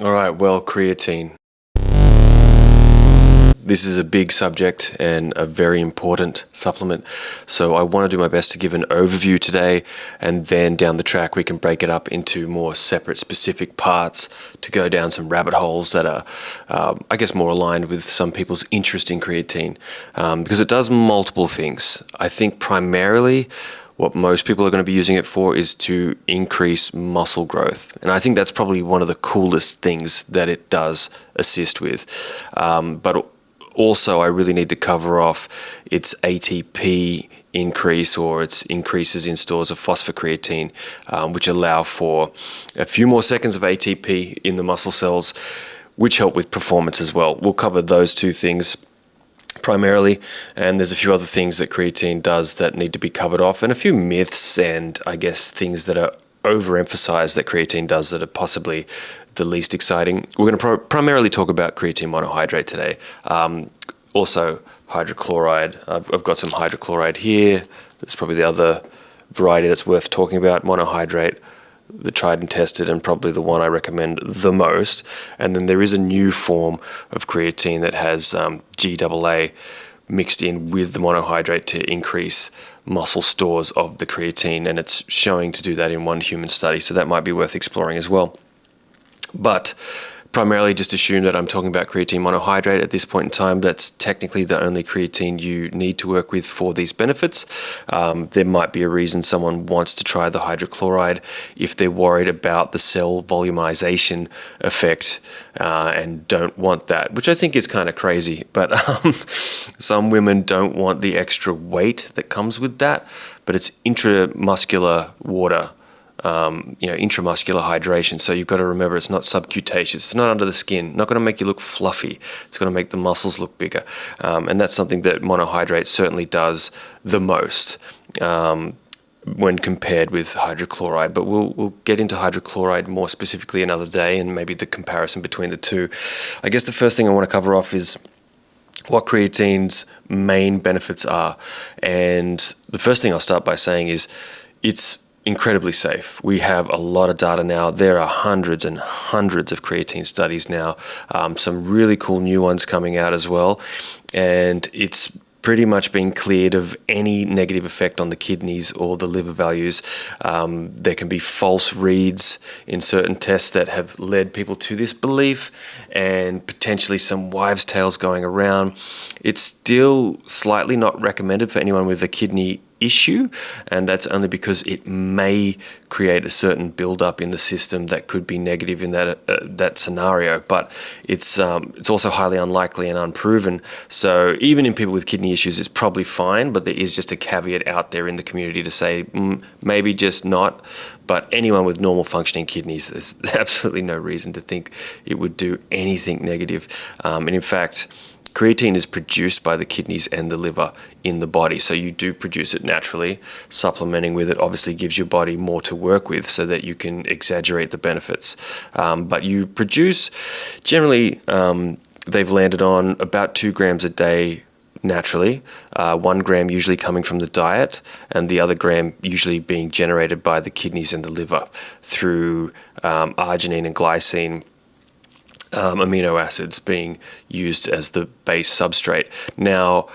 All right, well, creatine. This is a big subject and a very important supplement. So I want to do my best to give an overview today, and then down the track we can break it up into more separate specific parts to go down some rabbit holes that are, I guess, more aligned with some people's interest in creatine, because it does multiple things. I think primarily what most people are going to be using it for is to increase muscle growth. And I think that's probably one of the coolest things that it does assist with. But also, I really need to cover off its ATP increase or its increases in stores of phosphocreatine, which allow for a few more seconds of ATP in the muscle cells, which help with performance as well. We'll cover those two things primarily, and there's a few other things that creatine does that need to be covered off, and a few myths and I guess things that are overemphasized that creatine does that are possibly the least exciting. We're going to primarily talk about creatine monohydrate today. Also hydrochloride. I've got some hydrochloride here. That's probably the other variety that's worth talking about. Monohydrate, the tried and tested, and probably the one I recommend the most. And then there is a new form of creatine that has GAA mixed in with the monohydrate to increase muscle stores of the creatine, and it's showing to do that in one human study, so that might be worth exploring as well. But primarily just assume that I'm talking about creatine monohydrate at this point in time. That's technically the only creatine you need to work with for these benefits. There might be a reason someone wants to try the hydrochloride if they're worried about the cell volumization effect and don't want that, which I think is kind of crazy. But some women don't want the extra weight that comes with that, but it's intramuscular water. Intramuscular hydration. So you've got to remember it's not subcutaneous. It's not under the skin. Not going to make you look fluffy. It's going to make the muscles look bigger. And that's something that monohydrate certainly does the most when compared with hydrochloride. But we'll get into hydrochloride more specifically another day, and maybe the comparison between the two. I guess the first thing I want to cover off is what creatine's main benefits are. And the first thing I'll start by saying is it's incredibly safe. We have a lot of data now. There are hundreds and hundreds of creatine studies now, some really cool new ones coming out as well, and it's pretty much been cleared of any negative effect on the kidneys or the liver values. There can be false reads in certain tests that have led people to this belief, and potentially some wives' tales going around. It's still slightly not recommended for anyone with a kidney issue, and that's only because it may create a certain buildup in the system that could be negative in that scenario. But it's also highly unlikely and unproven. So even in people with kidney issues, it's probably fine. But there is just a caveat out there in the community to say maybe just not. But anyone with normal functioning kidneys, there's absolutely no reason to think it would do anything negative. And in fact, creatine is produced by the kidneys and the liver in the body, so you do produce it naturally. Supplementing with it obviously gives your body more to work with so that you can exaggerate the benefits. But you produce, generally, they've landed on about 2 grams a day naturally, 1 gram usually coming from the diet, and the other gram usually being generated by the kidneys and the liver through arginine and glycine, amino acids being used as the base substrate. Now,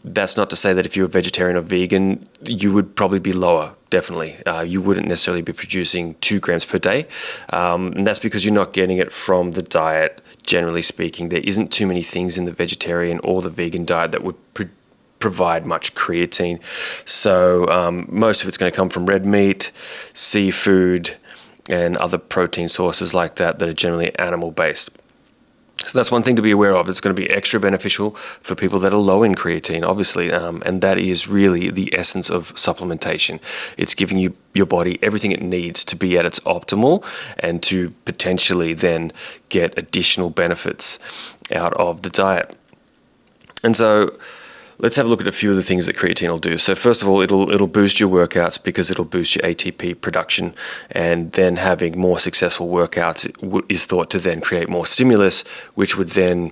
that's not to say that if you're a vegetarian or vegan, you would probably be lower, definitely. You wouldn't necessarily be producing 2 grams per day. And that's because you're not getting it from the diet, generally speaking. There isn't too many things in the vegetarian or the vegan diet that would provide much creatine. So most of it's going to come from red meat, seafood, and other protein sources like that are generally animal-based. So that's one thing to be aware of. It's going to be extra beneficial for people that are low in creatine, obviously, and that is really the essence of supplementation. It's giving your body everything it needs to be at its optimal and to potentially then get additional benefits out of the diet. And so let's have a look at a few of the things that creatine will do. So first of all, it'll boost your workouts because it'll boost your ATP production, and then having more successful workouts is thought to then create more stimulus, which would then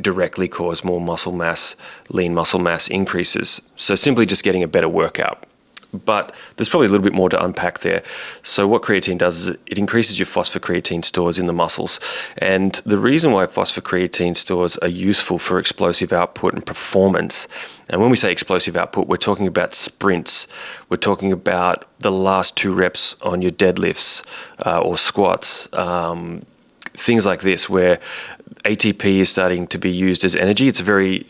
directly cause more muscle mass, lean muscle mass increases. So simply just getting a better workout. but there's probably a little bit more to unpack there. So what creatine does is it increases your phosphocreatine stores in the muscles. And the reason why phosphocreatine stores are useful for explosive output and performance, and when we say explosive output, we're talking about sprints. We're talking about the last 2 reps on your deadlifts or squats, things like this, where ATP is starting to be used as energy. It's very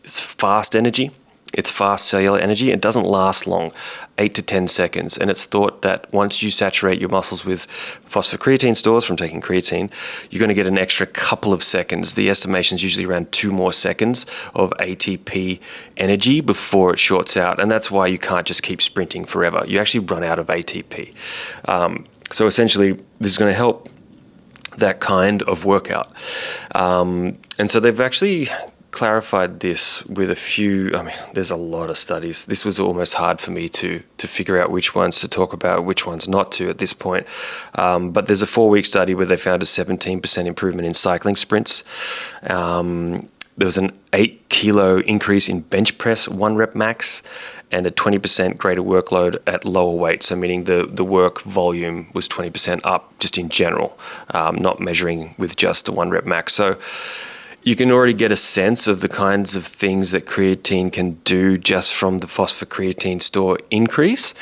it's fast energy. It's fast cellular energy. It doesn't last long, 8 to 10 seconds. And it's thought that once you saturate your muscles with phosphocreatine stores from taking creatine, you're going to get an extra couple of seconds. The estimation is usually around 2 more seconds of ATP energy before it shorts out. And that's why you can't just keep sprinting forever. You actually run out of ATP. So essentially, this is going to help that kind of workout. And so they've actually clarified this with a few, there's a lot of studies. This was almost hard for me to figure out which ones to talk about, which ones not to at this point. But there's a 4-week study where they found a 17% improvement in cycling sprints. There was an 8 kilo increase in bench press 1 rep max, and a 20% greater workload at lower weight. So meaning the work volume was 20% up just in general, not measuring with just the 1 rep max. So you can already get a sense of the kinds of things that creatine can do just from the phosphocreatine store increase.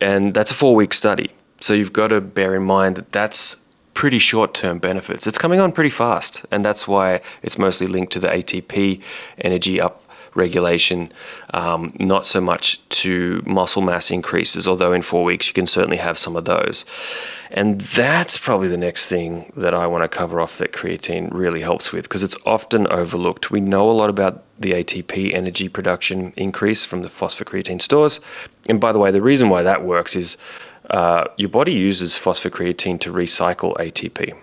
And that's a 4-week study. So you've got to bear in mind that that's pretty short-term benefits. It's coming on pretty fast. And that's why it's mostly linked to the ATP energy up regulation, not so much to muscle mass increases, although in 4 weeks you can certainly have some of those. And that's probably the next thing that I want to cover off that creatine really helps with, because it's often overlooked. We know a lot about the ATP energy production increase from the phosphocreatine stores. And by the way, the reason why that works is your body uses phosphocreatine to recycle ATP.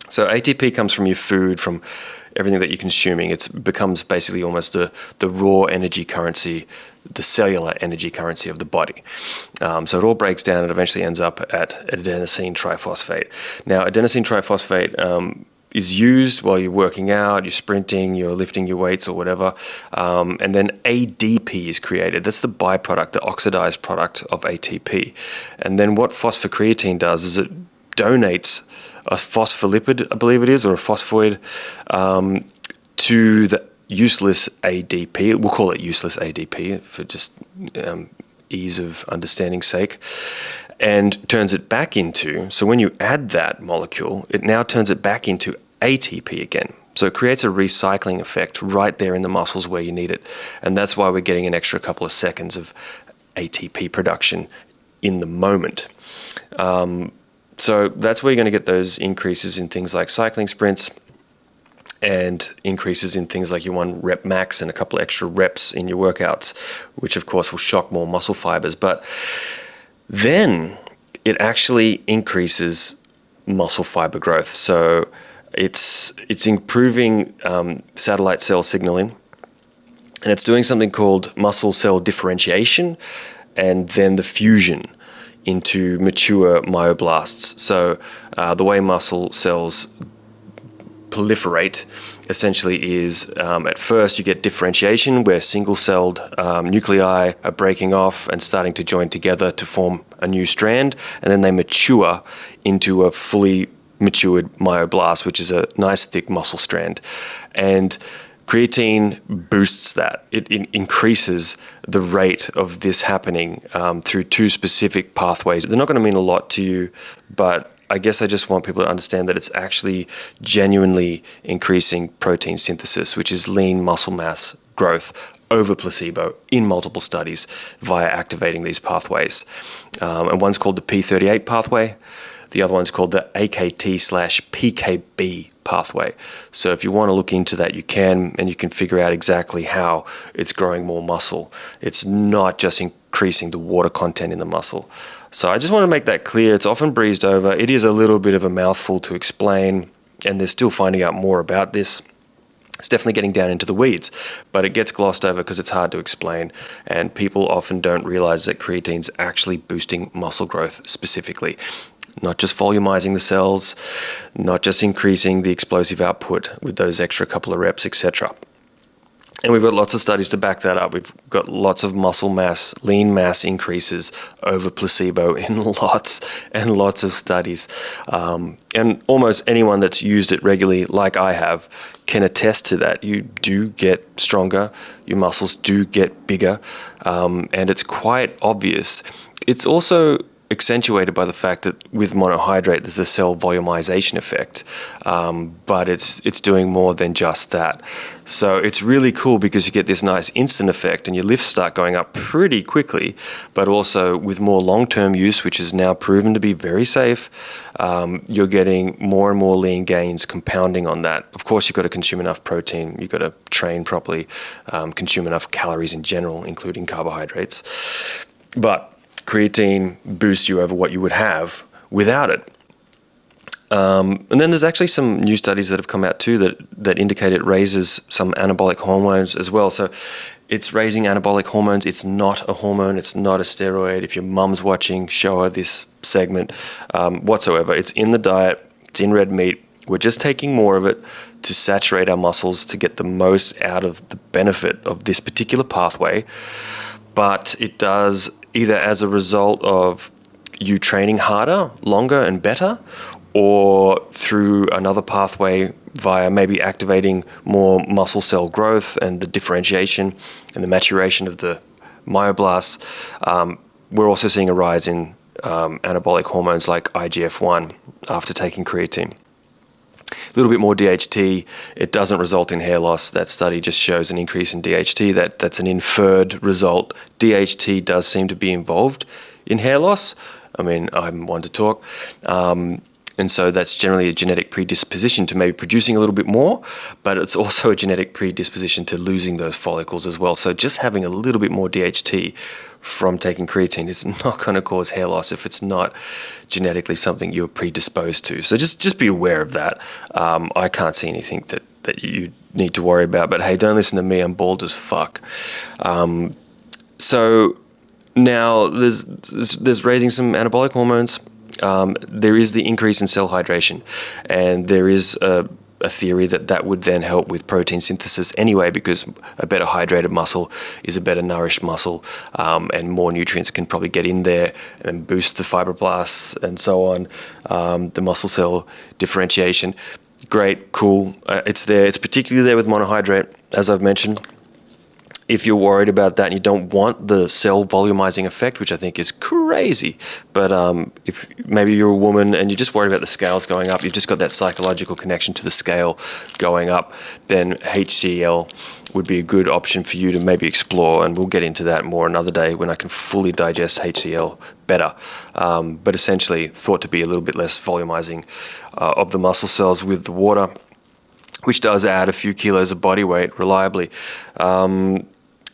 So ATP comes from your food, from everything that you're consuming. It becomes basically almost the raw energy currency, the cellular energy currency of the body. So it all breaks down and eventually ends up at adenosine triphosphate. Now, adenosine triphosphate is used while you're working out, you're sprinting, you're lifting your weights or whatever, and then ADP is created. That's the byproduct, the oxidized product of ATP. And then what phosphocreatine does is it donates a phospholipid, I believe it is, or a phosphoid, to the useless ADP. We'll call it useless ADP for just ease of understanding's sake, and turns it back into, so when you add that molecule, it now turns it back into ATP again. So it creates a recycling effect right there in the muscles where you need it. And that's why we're getting an extra couple of seconds of ATP production in the moment. So that's where you're going to get those increases in things like cycling sprints and increases in things like your 1 rep max and a couple of extra reps in your workouts, which of course will shock more muscle fibers. But then it actually increases muscle fiber growth. So it's improving satellite cell signaling, and it's doing something called muscle cell differentiation and then the fusion into mature myoblasts. So the way muscle cells proliferate essentially is at first you get differentiation, where single-celled nuclei are breaking off and starting to join together to form a new strand, and then they mature into a fully matured myoblast, which is a nice thick muscle strand. And creatine boosts that. It increases the rate of this happening through 2 specific pathways. They're not going to mean a lot to you, but I guess I just want people to understand that it's actually genuinely increasing protein synthesis, which is lean muscle mass growth over placebo in multiple studies via activating these pathways. And one's called the P38 pathway. The other one's called the AKT/PKB pathway. So if you want to look into that, you can, and you can figure out exactly how it's growing more muscle. It's not just increasing the water content in the muscle. So I just want to make that clear. It's often breezed over. It is a little bit of a mouthful to explain, and they're still finding out more about this. It's definitely getting down into the weeds, but it gets glossed over because it's hard to explain, and people often don't realize that creatine's actually boosting muscle growth specifically. Not just volumizing the cells, not just increasing the explosive output with those extra couple of reps, etc. And we've got lots of studies to back that up. We've got lots of muscle mass, lean mass increases over placebo in lots and lots of studies. And almost anyone that's used it regularly, like I have, can attest to that. You do get stronger, your muscles do get bigger, and it's quite obvious. It's also accentuated by the fact that with monohydrate there's a cell volumization effect, but it's doing more than just that. So it's really cool because you get this nice instant effect and your lifts start going up pretty quickly, but also with more long-term use, which is now proven to be very safe, you're getting more and more lean gains compounding on that. Of course, you've got to consume enough protein, you've got to train properly, consume enough calories in general, including carbohydrates. But creatine boosts you over what you would have without it. And then there's actually some new studies that have come out too that indicate it raises some anabolic hormones as well. So it's raising anabolic hormones. It's not a hormone. It's not a steroid. If your mum's watching, show her this segment whatsoever. It's in the diet. It's in red meat. We're just taking more of it to saturate our muscles to get the most out of the benefit of this particular pathway. But it does either as a result of you training harder, longer, and better, or through another pathway via maybe activating more muscle cell growth and the differentiation and the maturation of the myoblasts. We're also seeing a rise in anabolic hormones like IGF-1 after taking creatine. A little bit more DHT. It doesn't result in hair loss. That study just shows an increase in DHT. That's an inferred result. DHT does seem to be involved in hair loss. I mean, I'm one to talk. And so that's generally a genetic predisposition to maybe producing a little bit more, but it's also a genetic predisposition to losing those follicles as well. So just having a little bit more DHT from taking creatine is not going to cause hair loss if it's not genetically something you're predisposed to. So just be aware of that. I can't see anything that you need to worry about, but hey, don't listen to me. I'm bald as fuck. So now there's raising some anabolic hormones. There is the increase in cell hydration, and there is a theory that would then help with protein synthesis anyway, because a better hydrated muscle is a better nourished muscle, and more nutrients can probably get in there and boost the fibroblasts and so on, the muscle cell differentiation. Great, cool. It's there. It's particularly there with monohydrate, as I've mentioned. If you're worried about that and you don't want the cell volumizing effect, which I think is crazy, but if maybe you're a woman and you're just worried about the scales going up, you've just got that psychological connection to the scale going up, then HCl would be a good option for you to maybe explore, and we'll get into that more another day when I can fully digest HCl better. But essentially thought to be a little bit less volumizing of the muscle cells with the water, which does add a few kilos of body weight reliably.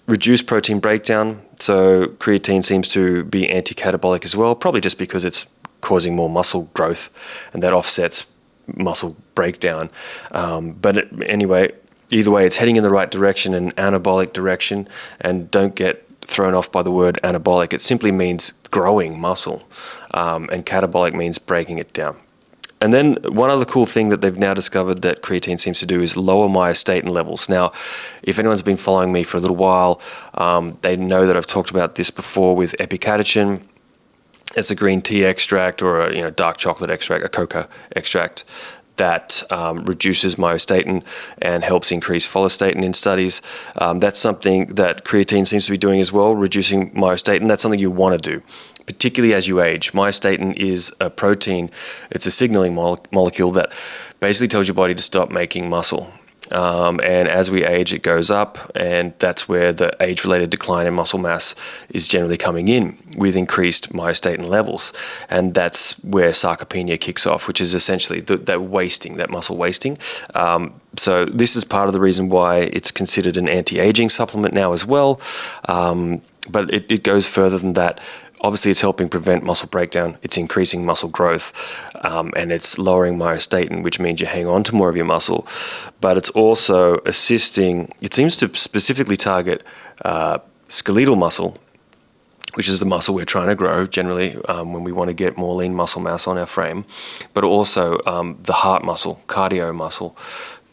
Reduce protein breakdown. So creatine seems to be anti-catabolic as well, probably just because it's causing more muscle growth, and that offsets muscle breakdown. Anyway, either way, it's heading in the right direction, an anabolic direction, and don't get thrown off by the word anabolic. It simply means growing muscle, and catabolic means breaking it down. And then one other cool thing that they've now discovered that creatine seems to do is lower myostatin levels. Now, if anyone's been following me for a little while, they know that I've talked about this before with epicatechin. It's a green tea extract or a dark chocolate extract, a coca extract that reduces myostatin and helps increase follistatin in studies. That's something that creatine seems to be doing as well, reducing myostatin. That's something you want to do, particularly as you age. Myostatin is a protein. It's a signaling molecule that basically tells your body to stop making muscle. And as we age, it goes up, and that's where the age-related decline in muscle mass is generally coming in with increased myostatin levels. And that's where sarcopenia kicks off, which is essentially that wasting, that muscle wasting. So this is part of the reason why it's considered an anti-aging supplement now as well. But it goes further than that. Obviously, it's helping prevent muscle breakdown, it's increasing muscle growth, and it's lowering myostatin, which means you hang on to more of your muscle. But it's also assisting, it seems to specifically target skeletal muscle, which is the muscle we're trying to grow generally when we want to get more lean muscle mass on our frame, but also the heart muscle, cardio muscle,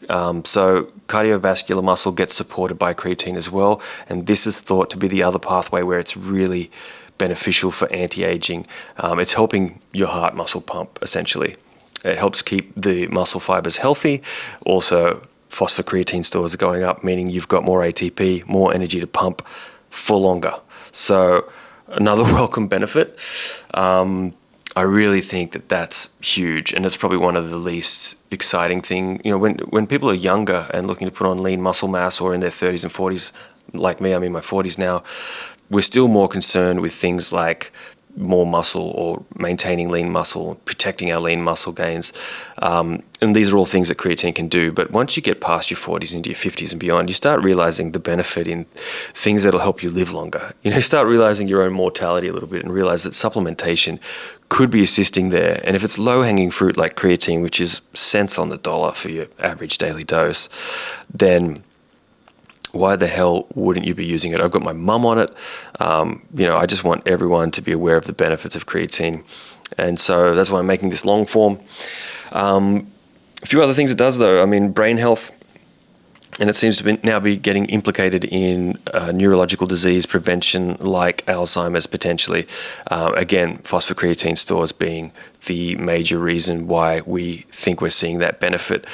So cardiovascular muscle gets supported by creatine as well, and this is thought to be the other pathway where it's really beneficial for anti-aging. It's helping your heart muscle pump, essentially. It helps keep the muscle fibers healthy. Also, phosphocreatine stores are going up, meaning you've got more ATP, more energy to pump for longer. So another welcome benefit. I really think that that's huge, and it's probably one of the least exciting thing. You know, when people are younger and looking to put on lean muscle mass, or in their 30s and 40s, like me, I'm in my 40s now, we're still more concerned with things like more muscle or maintaining lean muscle, protecting our lean muscle gains. And these are all things that creatine can do. But once you get past your 40s into your 50s and beyond, you start realizing the benefit in things that'll help you live longer. You know, start realizing your own mortality a little bit and realize that supplementation could be assisting there. And if it's low-hanging fruit like creatine, which is cents on the dollar for your average daily dose, then why the hell wouldn't you be using it? I've got my mum on it. I just want everyone to be aware of the benefits of creatine. And so that's why I'm making this long form. A few other things it does, though. I mean, brain health. And it seems to now be getting implicated in neurological disease prevention like Alzheimer's potentially. Again, phosphocreatine stores being the major reason why we think we're seeing that benefit.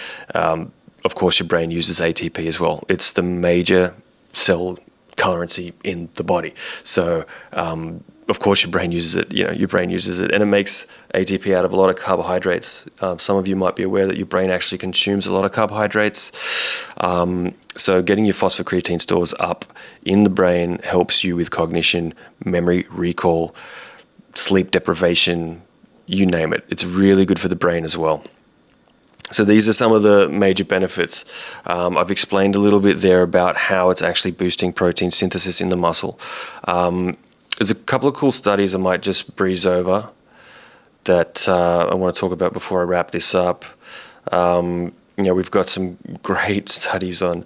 Of course, your brain uses ATP as well. It's the major cell currency in the body. So, of course, your brain uses it. You know, your brain uses it, and it makes ATP out of a lot of carbohydrates. Some of you might be aware that your brain actually consumes a lot of carbohydrates. So, getting your phosphocreatine stores up in the brain helps you with cognition, memory, recall, sleep deprivation, you name it. It's really good for the brain as well. So these are some of the major benefits. I've explained a little bit there about how it's actually boosting protein synthesis in the muscle. There's a couple of cool studies I might just breeze over that I want to talk about before I wrap this up. We've got some great studies on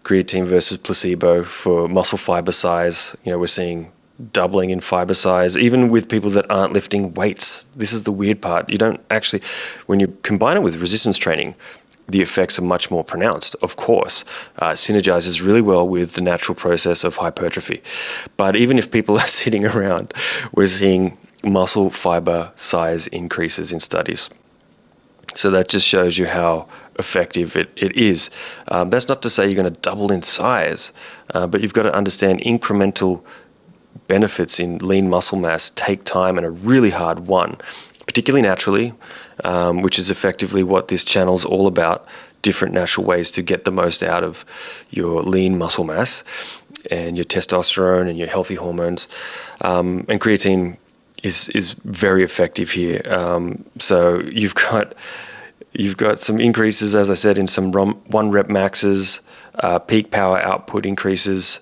creatine versus placebo for muscle fiber size. You know, we're seeing doubling in fiber size, even with people that aren't lifting weights. This is the weird part. You don't actually, when you combine it with resistance training, the effects are much more pronounced, of course. Synergizes really well with the natural process of hypertrophy. But even if people are sitting around, we're seeing muscle fiber size increases in studies. So that just shows you how effective it is. That's not to say you're going to double in size, but you've got to understand incremental benefits in lean muscle mass take time and are really hard won, particularly naturally, which is effectively what this channel's all about, different natural ways to get the most out of your lean muscle mass and your testosterone and your healthy hormones. And creatine is very effective here. So you've got some increases, as I said, in some 1 rep maxes, peak power output increases.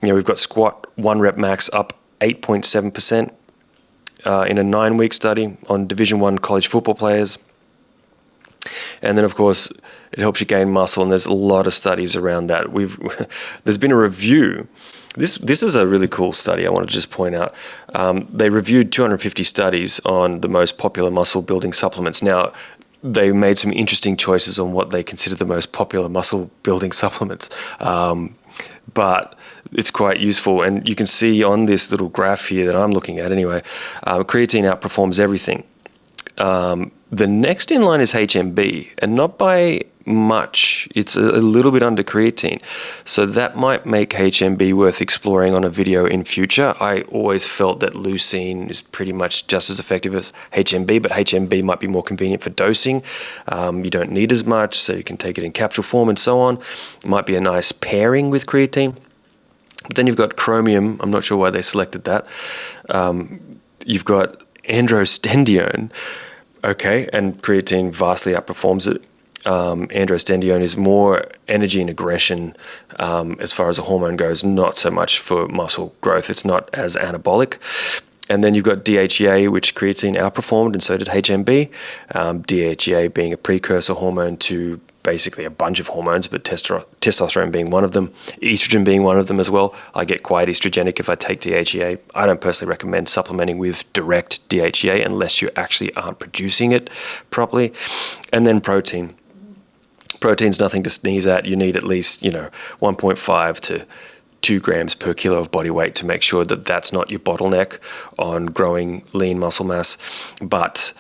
You know, we've got squat 1 rep max up 8.7% in a 9-week study on Division I college football players. And then, of course, it helps you gain muscle, and there's a lot of studies around that. There's been a review. This is a really cool study I want to just point out. They reviewed 250 studies on the most popular muscle-building supplements. Now, they made some interesting choices on what they consider the most popular muscle-building supplements. But it's quite useful, and you can see on this little graph here that I'm looking at anyway, creatine outperforms everything. The next in line is HMB, and not by much. It's a little bit under creatine, so that might make HMB worth exploring on a video in future. I always felt that leucine is pretty much just as effective as HMB, but HMB might be more convenient for dosing. You don't need as much, so you can take it in capsule form and so on. It might be a nice pairing with creatine. But then you've got chromium. I'm not sure why they selected that. You've got androstenedione. Okay, and creatine vastly outperforms it. Androstenedione is more energy and aggression as far as a hormone goes, not so much for muscle growth. It's not as anabolic. And then you've got DHEA, which creatine outperformed, and so did HMB. DHEA being a precursor hormone to basically a bunch of hormones, but testosterone being one of them, estrogen being one of them as well. I get quite estrogenic if I take DHEA. I don't personally recommend supplementing with direct DHEA unless you actually aren't producing it properly. And then protein. Protein's nothing to sneeze at. You need at least, 1.5 to 2 grams per kilo of body weight to make sure that that's not your bottleneck on growing lean muscle mass. But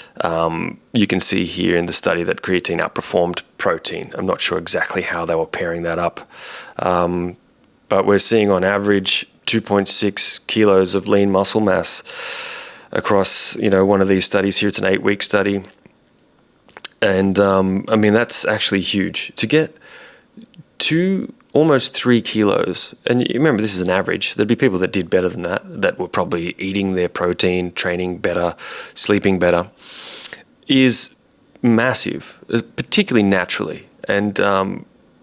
you can see here in the study that creatine outperformed protein. I'm not sure exactly how they were pairing that up. But we're seeing on average 2.6 kilos of lean muscle mass across, one of these studies here. It's an 8-week study. And that's actually huge. To get almost 3 kilos, and you remember this is an average, there'd be people that did better than that were probably eating their protein, training better, sleeping better, is massive, particularly naturally. And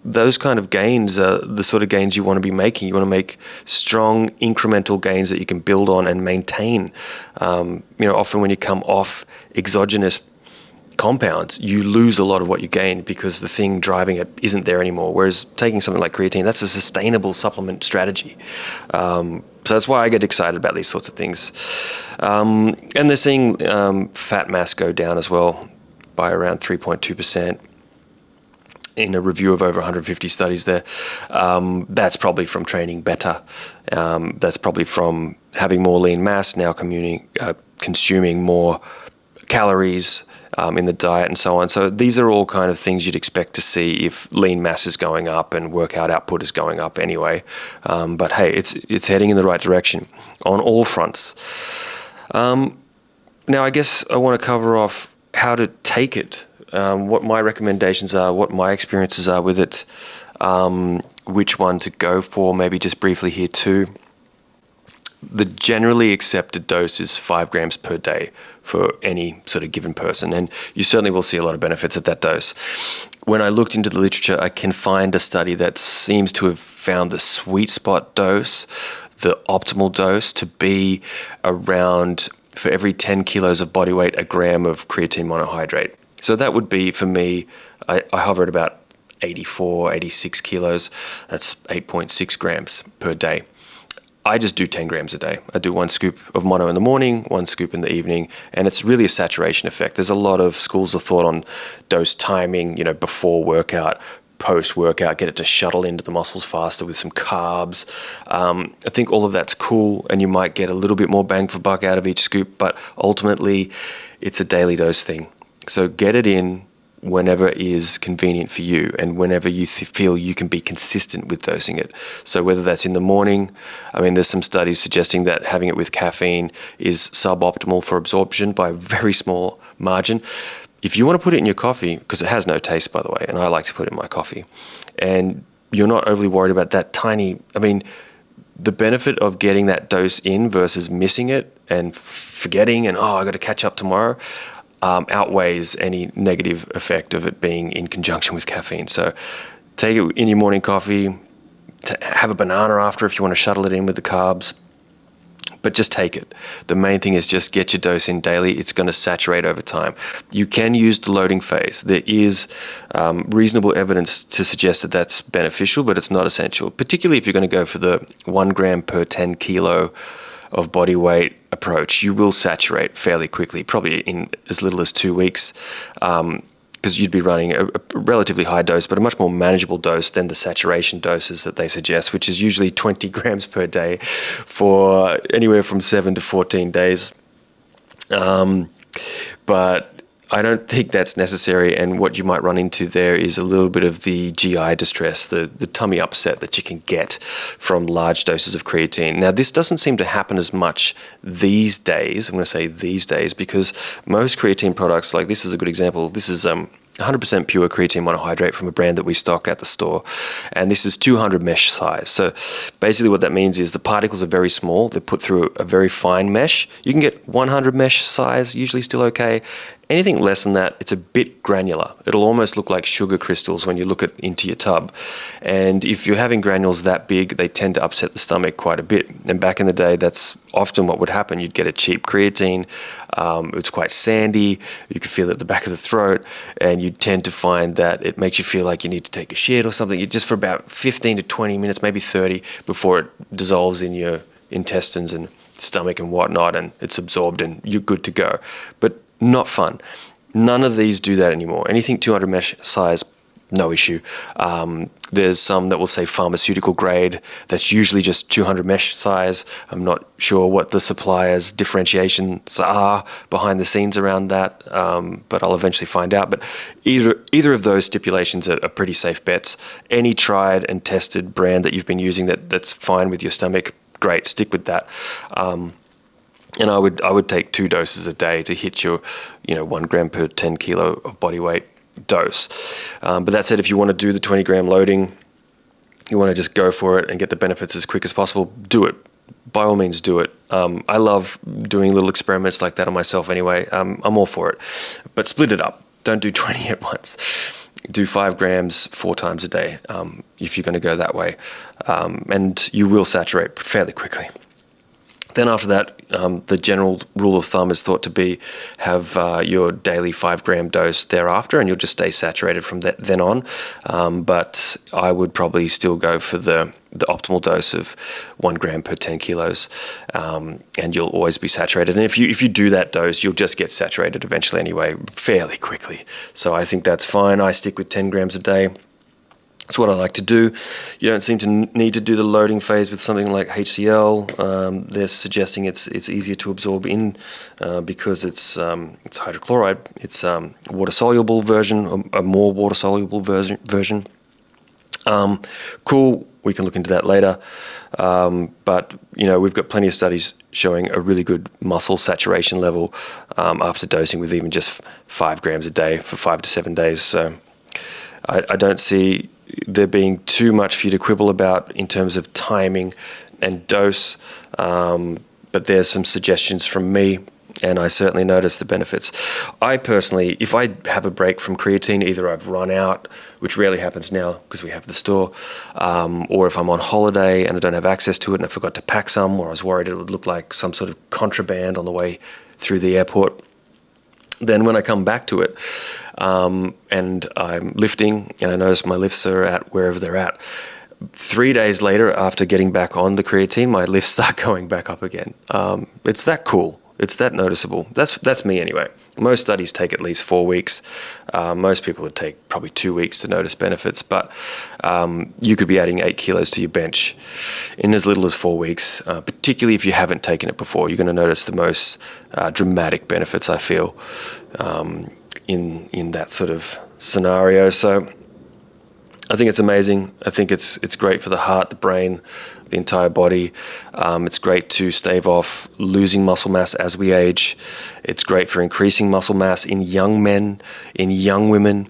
those kind of gains are the sort of gains you want to be making. You want to make strong incremental gains that you can build on and maintain. Often when you come off exogenous compounds, you lose a lot of what you gained because the thing driving it isn't there anymore. Whereas taking something like creatine, that's a sustainable supplement strategy. So that's why I get excited about these sorts of things. And they're seeing fat mass go down as well by around 3.2% in a review of over 150 studies there. That's probably from training better. That's probably from having more lean mass, now consuming more calories in the diet and so on. So these are all kind of things you'd expect to see if lean mass is going up and workout output is going up anyway. But hey, it's heading in the right direction on all fronts. Now I guess I want to cover off how to take it, what my recommendations are, what my experiences are with it, which one to go for, maybe just briefly here too. The generally accepted dose is 5 grams per day for any sort of given person, and you certainly will see a lot of benefits at that dose. When I looked into the literature, I can find a study that seems to have found the sweet spot dose, the optimal dose, to be around, for every 10 kilos of body weight, a gram of creatine monohydrate. So that would be, for me, I hover at about 84, 86 kilos. That's 8.6 grams per day. I just do 10 grams a day. I do 1 scoop of mono in the morning, 1 scoop in the evening, and it's really a saturation effect. There's a lot of schools of thought on dose timing, before workout, post-workout, get it to shuttle into the muscles faster with some carbs. I think all of that's cool, and you might get a little bit more bang for buck out of each scoop, but ultimately it's a daily dose thing. So get it in whenever is convenient for you and whenever you feel you can be consistent with dosing it. So whether that's in the morning, there's some studies suggesting that having it with caffeine is suboptimal for absorption by a very small margin. If you want to put it in your coffee, because it has no taste, by the way, and I like to put it in my coffee, and you're not overly worried about that tiny, the benefit of getting that dose in versus missing it and forgetting and, I got to catch up tomorrow, outweighs any negative effect of it being in conjunction with caffeine. So take it in your morning coffee, have a banana after if you want to shuttle it in with the carbs, but just take it. The main thing is just get your dose in daily. It's going to saturate over time. You can use the loading phase. There is reasonable evidence to suggest that that's beneficial, but it's not essential, particularly if you're going to go for the 1 gram per 10 kilo of body weight approach. You will saturate fairly quickly, probably in as little as 2 weeks, because you'd be running a relatively high dose, but a much more manageable dose than the saturation doses that they suggest, which is usually 20 grams per day for anywhere from 7 to 14 days. But I don't think that's necessary, and what you might run into there is a little bit of the GI distress, the tummy upset that you can get from large doses of creatine. Now, this doesn't seem to happen as much these days. I'm going to say these days because most creatine products, like this is a good example. This is 100% pure creatine monohydrate from a brand that we stock at the store, and this is 200 mesh size. So basically what that means is the particles are very small. They're put through a very fine mesh. You can get 100 mesh size, usually still okay. Anything less than that, it's a bit granular. It'll almost look like sugar crystals when you look into your tub. And if you're having granules that big, they tend to upset the stomach quite a bit. And back in the day, that's often what would happen. You'd get a cheap creatine. It's quite sandy. You could feel it at the back of the throat. And you tend to find that it makes you feel like you need to take a shit or something. Just for about 15 to 20 minutes, maybe 30, before it dissolves in your intestines and stomach and whatnot, and it's absorbed and you're good to go. But not fun. None of these do that anymore. Anything 200 mesh size no issue. There's some that will say pharmaceutical grade. That's usually just 200 mesh size. I'm not sure what the supplier's differentiations are behind the scenes around that, but I'll eventually find out. But either of those stipulations are pretty safe bets. Any tried and tested brand that you've been using that's fine with your stomach, great, stick with that. And I would take 2 doses a day to hit your 1 gram per 10 kilo of body weight dose. But that said, if you want to do the 20 gram loading, you want to just go for it and get the benefits as quick as possible, do it. By all means, do it. I love doing little experiments like that on myself anyway. I'm all for it. But split it up. Don't do 20 at once. Do 5 grams 4 times a day if you're going to go that way. And you will saturate fairly quickly. Then after that, the general rule of thumb is thought to be have your daily 5 gram dose thereafter, and you'll just stay saturated from then on. But I would probably still go for the optimal dose of 1 gram per 10 kilos, and you'll always be saturated. And if you do that dose, you'll just get saturated eventually anyway, fairly quickly. So I think that's fine. I stick with 10 grams a day. That's what I like to do. You don't seem to need to do the loading phase with something like HCl. They're suggesting it's easier to absorb in because it's hydrochloride. It's water-soluble version, a more water-soluble version. Cool. We can look into that later. But we've got plenty of studies showing a really good muscle saturation level after dosing with even just 5 grams a day for 5 to 7 days. So I don't see there being too much for you to quibble about in terms of timing and dose, but there's some suggestions from me, and I certainly notice the benefits. I personally, if I have a break from creatine, either I've run out, which rarely happens now because we have the store, or if I'm on holiday and I don't have access to it and I forgot to pack some, or I was worried it would look like some sort of contraband on the way through the airport, then when I come back to it, and I'm lifting and I notice my lifts are at wherever they're at, 3 days later after getting back on the creatine, my lifts start going back up again. It's that cool. It's that noticeable. That's me anyway. Most studies take at least 4 weeks. Most people would take probably 2 weeks to notice benefits, but you could be adding 8 kilos to your bench in as little as 4 weeks, particularly if you haven't taken it before. You're going to notice the most dramatic benefits, I feel, in that sort of scenario. So I think it's amazing. I think it's great for the heart, the brain, the entire body. It's great to stave off losing muscle mass as we age. It's great for increasing muscle mass in young men, in young women,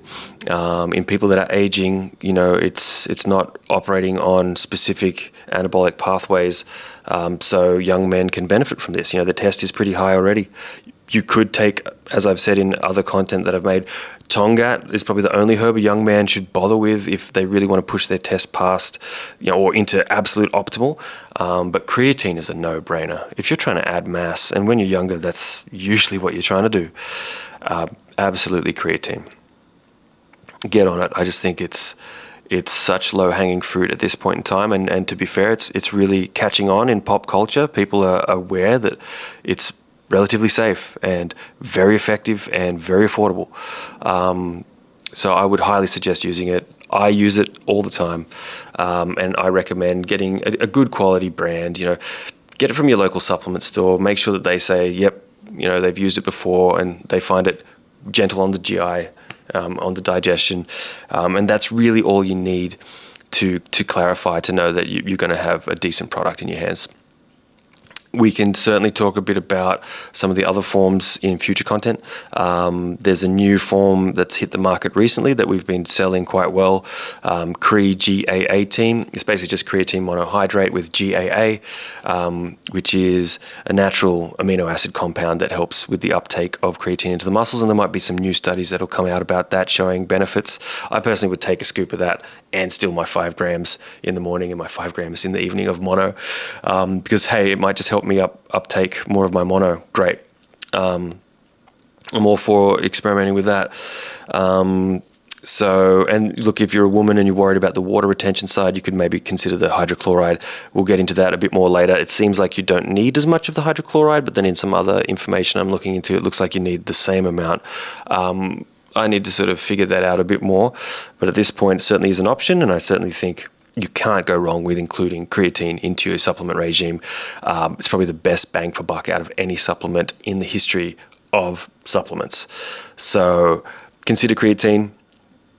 in people that are aging. It's not operating on specific anabolic pathways, so young men can benefit from this. The test is pretty high already. You could take, as I've said in other content that I've made, Tongat is probably the only herb a young man should bother with if they really want to push their test past, or into absolute optimal. But creatine is a no-brainer. If you're trying to add mass, and when you're younger, that's usually what you're trying to do. Absolutely creatine. Get on it. I just think it's such low-hanging fruit at this point in time, and to be fair, it's really catching on in pop culture. People are aware that it's relatively safe and very effective and very affordable. So I would highly suggest using it. I use it all the time, and I recommend getting a good quality brand. Get it from your local supplement store. Make sure that they say, yep, they've used it before and they find it gentle on the GI, on the digestion, and that's really all you need to clarify, to know that you're going to have a decent product in your hands. We can certainly talk a bit about some of the other forms in future content. There's a new form that's hit the market recently that we've been selling quite well, GAA-18. It's basically just creatine monohydrate with GAA, which is a natural amino acid compound that helps with the uptake of creatine into the muscles, and there might be some new studies that'll come out about that showing benefits. I personally would take a scoop of that and still my 5 grams in the morning and my 5 grams in the evening of mono, because hey, it might just help me uptake more of my mono. Great. I'm all for experimenting with that. And look, if you're a woman and you're worried about the water retention side, you could maybe consider the hydrochloride. We'll get into that a bit more later. It seems like you don't need as much of the hydrochloride, but then in some other information I'm looking into, it looks like you need the same amount. I need to sort of figure that out a bit more. But at this point, it certainly is an option, and I certainly think you can't go wrong with including creatine into your supplement regime. It's probably the best bang for buck out of any supplement in the history of supplements. So consider creatine.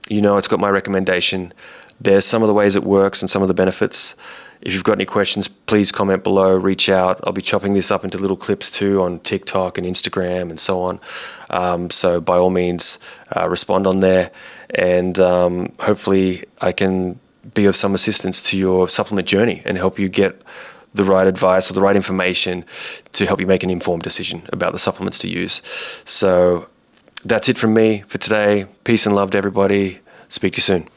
You know, it's got my recommendation. There's some of the ways it works and some of the benefits. If you've got any questions, please comment below, reach out. I'll be chopping this up into little clips too on TikTok and Instagram and so on. So by all means, respond on there. And hopefully I can be of some assistance to your supplement journey and help you get the right advice or the right information to help you make an informed decision about the supplements to use. So that's it from me for today. Peace and love to everybody. Speak to you soon.